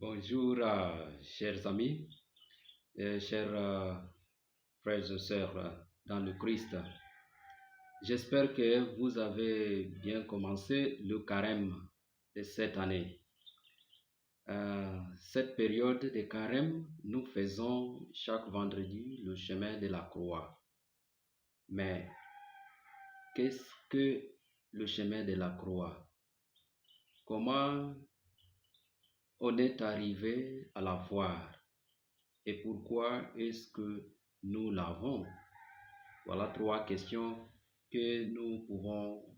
Bonjour, chers amis, chers frères et sœurs dans le Christ. J'espère que vous avez bien commencé le carême de cette année. Cette période de carême, nous faisons chaque vendredi le chemin de la croix. Mais qu'est-ce que le chemin de la croix? Comment on est arrivé à la voir? Et pourquoi est-ce que nous l'avons? Voilà trois questions que nous pouvons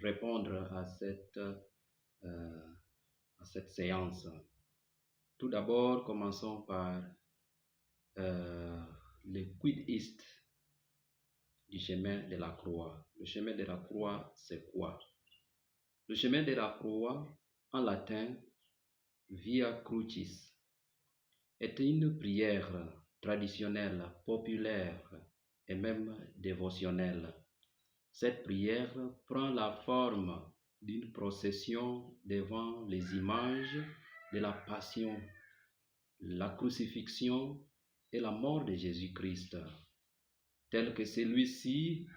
répondre à cette séance. Tout d'abord, commençons par le quid est du chemin de la croix. Le chemin de la croix, c'est quoi? Le chemin de la croix, en latin, Via Crucis, est une prière traditionnelle, populaire et même dévotionnelle. Cette prière prend la forme d'une procession devant les images de la passion, la crucifixion et la mort de Jésus-Christ, tel que celui-ci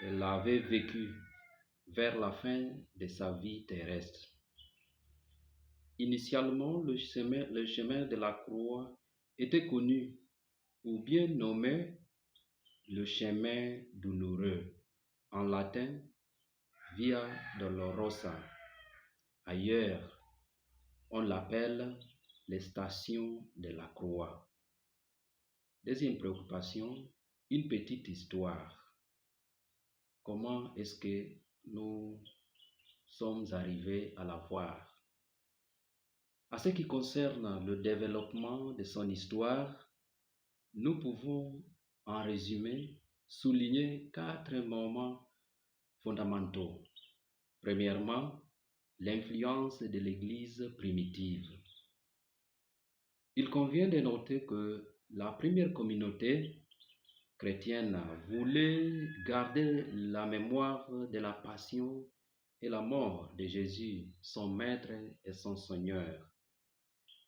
l'avait vécu vers la fin de sa vie terrestre. Initialement, le chemin de la croix était connu ou bien nommé le chemin douloureux, en latin Via Dolorosa. Ailleurs, on l'appelle les stations de la croix. Deuxième préoccupation, une petite histoire. Comment est-ce que nous sommes arrivés à la voir? À ce qui concerne le développement de son histoire, nous pouvons, en résumé, souligner quatre moments fondamentaux. Premièrement, l'influence de l'Église primitive. Il convient de noter que la première communauté chrétienne voulait garder la mémoire de la passion et la mort de Jésus, son Maître et son Seigneur.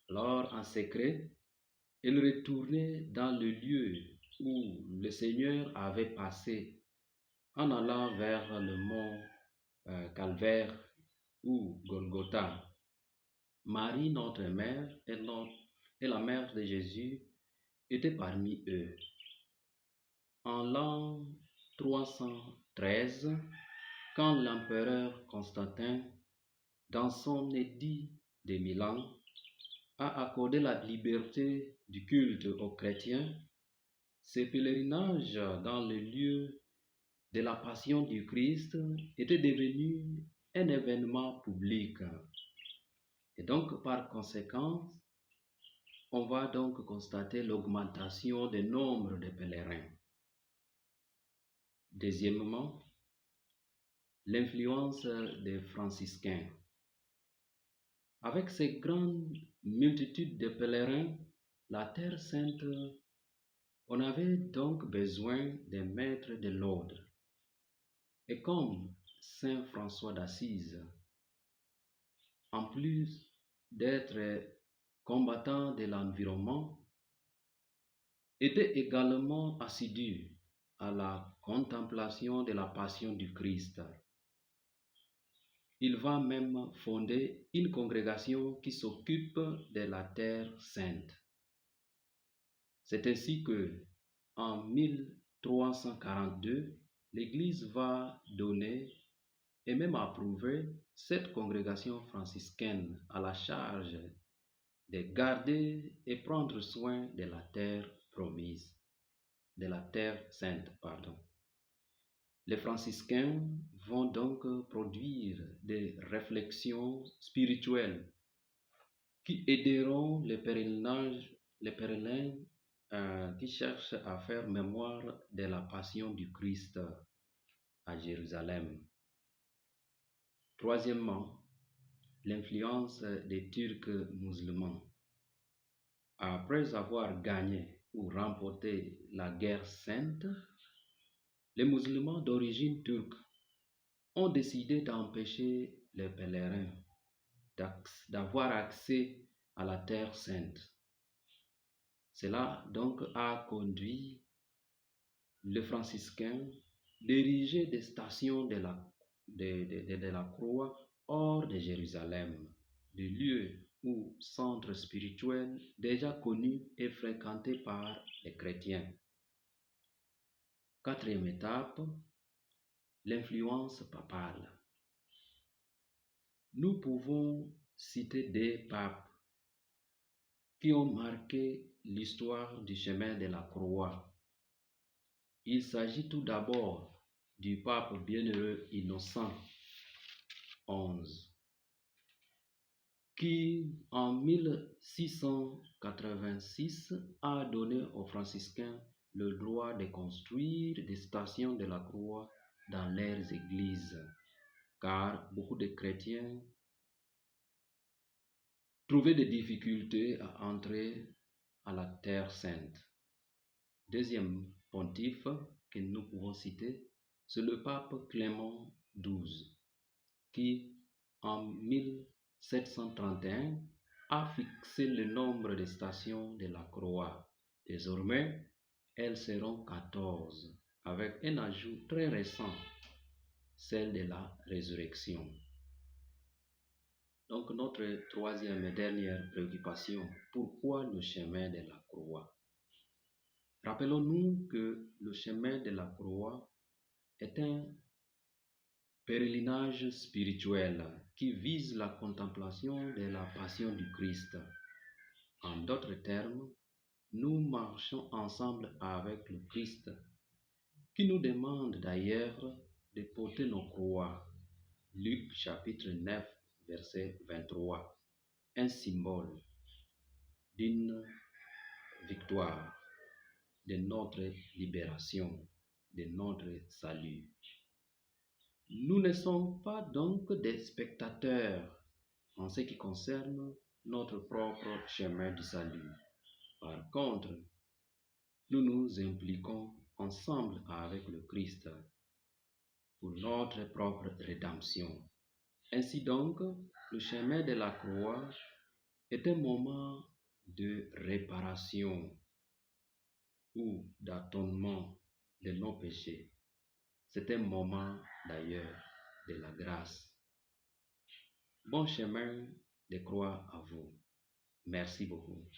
Alors, en secret, il retournait dans le lieu où le Seigneur avait passé en allant vers le mont Calvaire ou Golgotha. Marie, notre mère, et la mère de Jésus étaient parmi eux. En l'an 313, quand l'empereur Constantin, dans son édit de Milan, a accordé la liberté du culte aux chrétiens, ce pèlerinage dans le lieu de la passion du Christ était devenu un événement public. Et donc, par conséquent, on va donc constater l'augmentation du nombre de pèlerins. Deuxièmement, l'influence des franciscains. Avec ces grandes multitudes de pèlerins, la Terre Sainte, on avait donc besoin d'un maître de l'ordre. Et comme Saint François d'Assise, en plus d'être combattant de l'environnement, était également assidu à la contemplation de la passion du Christ. Il va même fonder une congrégation qui s'occupe de la Terre Sainte. C'est ainsi que, en 1342, l'Église va donner et même approuver cette congrégation franciscaine à la charge de garder et prendre soin de la terre promise, de la terre sainte, pardon. Les franciscains vont donc produire des réflexions spirituelles qui aideront les pèlerins qui cherchent à faire mémoire de la passion du Christ à Jérusalem. Troisièmement, l'influence des Turcs musulmans. Après avoir gagné ou remporté la guerre sainte, les musulmans d'origine turque ont décidé d'empêcher les pèlerins d'avoir accès à la Terre Sainte. Cela donc a conduit le franciscain d'ériger des stations de la croix hors de Jérusalem, des lieux ou centres spirituels déjà connus et fréquentés par les chrétiens. Quatrième étape, l'influence papale. Nous pouvons citer des papes qui ont marqué l'histoire du chemin de la croix. Il s'agit tout d'abord du pape bienheureux Innocent XI, qui en 1686 a donné aux franciscains le droit de construire des stations de la croix dans leurs églises, car beaucoup de chrétiens trouvaient des difficultés à entrer à la Terre Sainte. Deuxième pontife que nous pouvons citer, c'est le pape Clément XII, qui en 1731 a fixé le nombre de stations de la croix. Désormais, elles seront 14, avec un ajout très récent, celle de la résurrection. Donc notre troisième et dernière préoccupation, pourquoi le chemin de la croix? Rappelons-nous que le chemin de la croix est un pèlerinage spirituel qui vise la contemplation de la passion du Christ. En d'autres termes, nous marchons ensemble avec le Christ, qui nous demande d'ailleurs de porter nos croix. Luc chapitre 9, verset 23, un symbole d'une victoire, de notre libération, de notre salut. Nous ne sommes pas donc des spectateurs en ce qui concerne notre propre chemin du salut. Par contre, nous nous impliquons ensemble avec le Christ pour notre propre rédemption. Ainsi donc, le chemin de la croix est un moment de réparation ou d'atonement de nos péchés. C'est un moment d'ailleurs de la grâce. Bon chemin de croix à vous. Merci beaucoup.